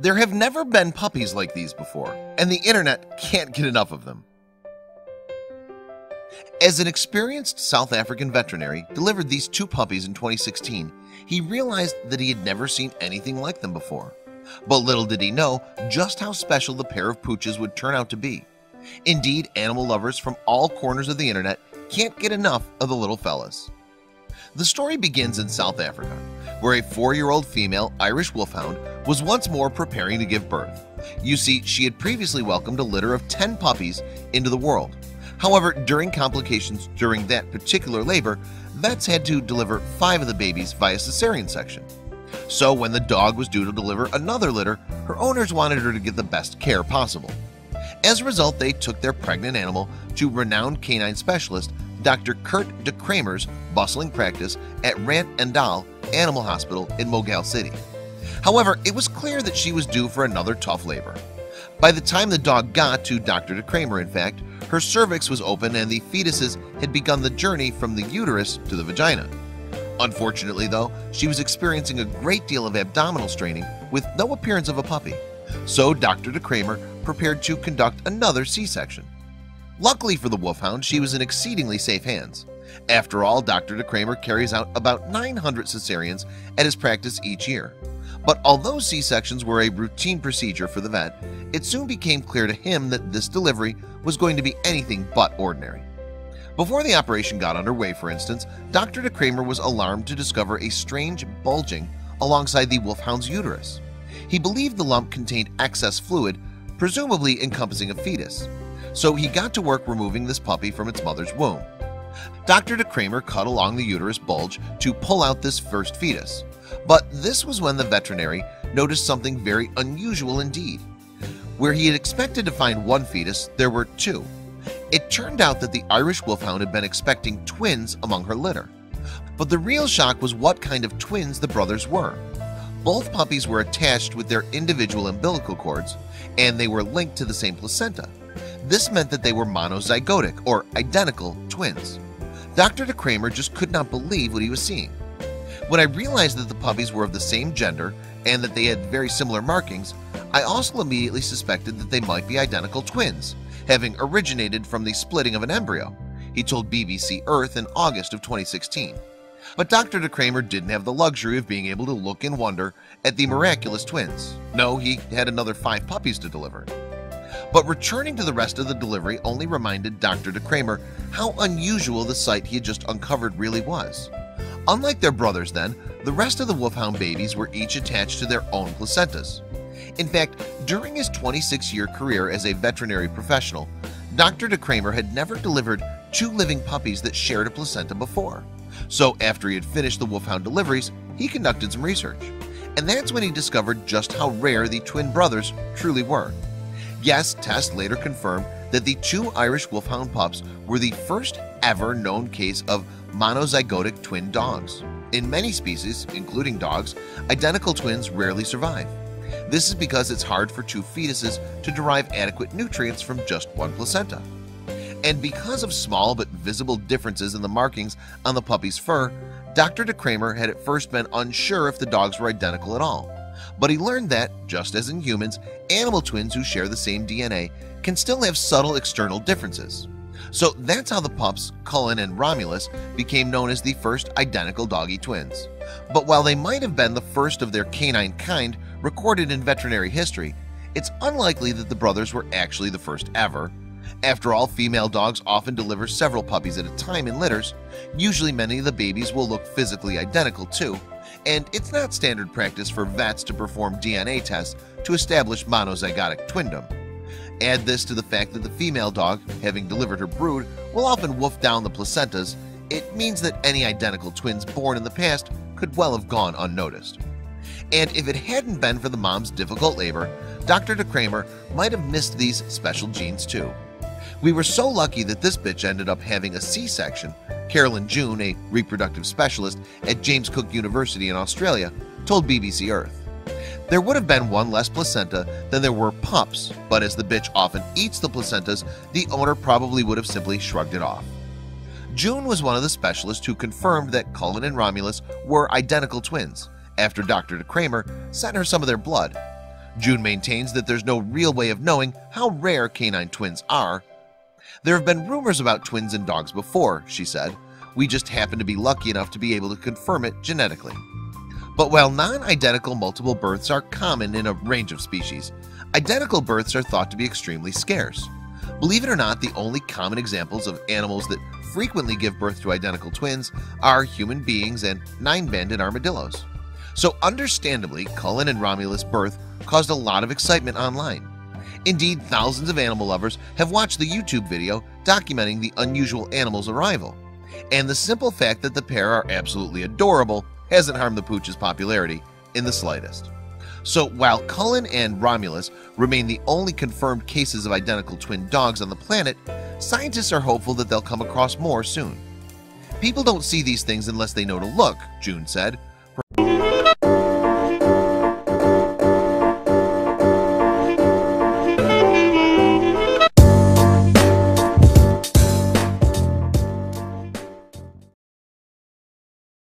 There have never been puppies like these before, and the internet can't get enough of them. As an experienced South African veterinary delivered these two puppies in 2016, he realized that he had never seen anything like them before. But little did he know just how special the pair of pooches would turn out to be. Indeed, animal lovers from all corners of the internet can't get enough of the little fellas. The story begins in South Africa, where a 4-year-old female Irish wolfhound was once more preparing to give birth. You see, she had previously welcomed a litter of 10 puppies into the world. However, during complications during that particular labor, vets had to deliver 5 of the babies via cesarean section. So when the dog was due to deliver another litter, her owners wanted her to get the best care possible. As a result, they took their pregnant animal to renowned canine specialist Dr. Kurt de Kramer's bustling practice at Rand and Dahl Animal Hospital in Mogal City. However, it was clear that she was due for another tough labor. By the time the dog got to Dr. de Kramer, in fact, her cervix was open and the fetuses had begun the journey from the uterus to the vagina. Unfortunately, though, she was experiencing a great deal of abdominal straining with no appearance of a puppy. So Dr. de Kramer prepared to conduct another C-section. Luckily for the wolfhound, she was in exceedingly safe hands. After all, Dr. de Kramer carries out about 900 cesareans at his practice each year. But although C-sections were a routine procedure for the vet, it soon became clear to him that this delivery was going to be anything but ordinary. Before the operation got underway, for instance, Dr. de Kramer was alarmed to discover a strange bulging alongside the wolfhound's uterus. He believed the lump contained excess fluid, presumably encompassing a fetus. So he got to work removing this puppy from its mother's womb. Dr. de Kramer cut along the uterus bulge to pull out this first fetus. But this was when the veterinary noticed something very unusual indeed. Where he had expected to find one fetus, there were 2. It turned out that the Irish wolfhound had been expecting twins among her litter. But the real shock was what kind of twins the brothers were. Both puppies were attached with their individual umbilical cords, and they were linked to the same placenta. This meant that they were monozygotic, or identical, twins. Dr. de Kramer just could not believe what he was seeing. When I realized that the puppies were of the same gender and that they had very similar markings, I also immediately suspected that they might be identical twins, having originated from the splitting of an embryo, he told BBC Earth in August of 2016. But Dr. de Kramer didn't have the luxury of being able to look in wonder at the miraculous twins. No, he had another 5 puppies to deliver. But returning to the rest of the delivery only reminded Dr. de Kramer how unusual the sight he had just uncovered really was. Unlike their brothers then, the rest of the wolfhound babies were each attached to their own placentas. In fact, during his 26-year career as a veterinary professional, Dr. de Kramer had never delivered 2 living puppies that shared a placenta before. So after he had finished the wolfhound deliveries, he conducted some research. And that's when he discovered just how rare the twin brothers truly were. Yes, tests later confirmed that the 2 Irish wolfhound pups were the first ever known case of monozygotic twin dogs. In many species, including dogs, identical twins rarely survive. This is because it's hard for 2 fetuses to derive adequate nutrients from just one placenta. And because of small but visible differences in the markings on the puppy's fur, Dr. de Kramer had at first been unsure if the dogs were identical at all. But he learned that, just as in humans, animal twins who share the same DNA can still have subtle external differences. So that's how the pups, Cullen and Romulus, became known as the first identical doggy twins. But while they might have been the first of their canine kind recorded in veterinary history, it's unlikely that the brothers were actually the first ever. After all, female dogs often deliver several puppies at a time in litters. Usually many of the babies will look physically identical too, and it's not standard practice for vets to perform DNA tests to establish monozygotic twindom. Add this to the fact that the female dog, having delivered her brood, will often wolf down the placentas. It means that any identical twins born in the past could well have gone unnoticed. And if it hadn't been for the mom's difficult labor, Dr. de Kramer might have missed these special genes too. We were so lucky that this bitch ended up having a C-section, Carolyn June, a reproductive specialist at James Cook University in Australia, told BBC Earth. There would have been 1 less placenta than there were pups, but as the bitch often eats the placentas, the owner probably would have simply shrugged it off. June was one of the specialists who confirmed that Cullen and Romulus were identical twins after Dr. de Kramer sent her some of their blood. June maintains that there's no real way of knowing how rare canine twins are. "There have been rumors about twins in dogs before," she said. "We just happen to be lucky enough to be able to confirm it genetically." But while non-identical multiple births are common in a range of species, identical births are thought to be extremely scarce. Believe it or not, the only common examples of animals that frequently give birth to identical twins are human beings and nine-banded armadillos. So understandably, Cullen and Romulus' birth caused a lot of excitement online. Indeed, thousands of animal lovers have watched the YouTube video documenting the unusual animal's arrival, and the simple fact that the pair are absolutely adorable hasn't harmed the pooch's popularity in the slightest. So while Cullen and Romulus remain the only confirmed cases of identical twin dogs on the planet, scientists are hopeful that they'll come across more soon. "People don't see these things unless they know to look," June said.